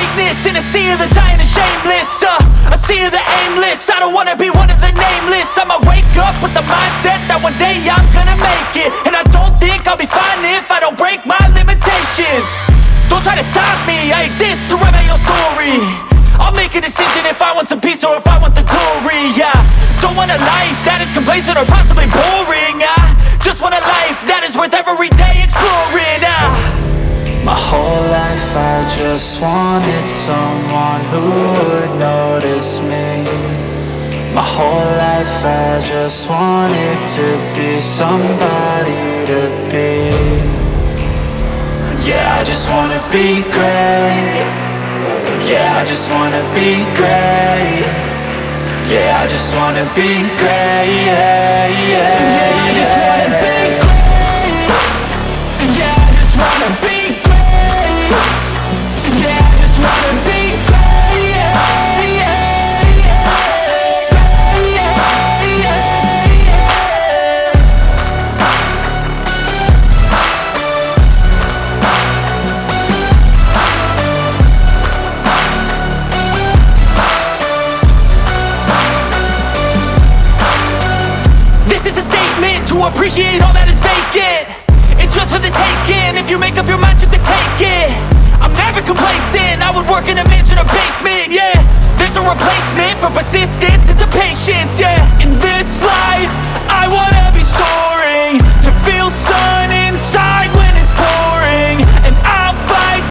greatness in a sea of the dying and shameless, a sea of the aimless. I don't wanna be one of the nameless. I'ma wake up with the mindset that one day I'm gonna make it, and I don't think I'll be fine if I don't break my limitations. Don't try to stop me, I exist to write my own story. I'll make a decision if I want some peace or if I want the glory, yeah. Don't want a life that is complacent or possibly boring. I just want a life that is worth every day exploring. My whole life I just wanted someone who would notice me. My whole life I just wanted to be somebody to be. Yeah, I just wanna be great. Yeah, I just wanna be great. Yeah, I just wanna be great. Yeah, yeah, yeah, I just wanna be great. Yeah, I just wanna be great. Yeah, I just wanna be great. Yeah, yeah, yeah, yeah, yeah. This is a statement to appreciate all that is vacant. It's just for the taking. If you make up your mind, you can take it. I'm never complacent. I would work in a mansion or basement, yeah. There's no replacement for persistence, it's a patience, yeah.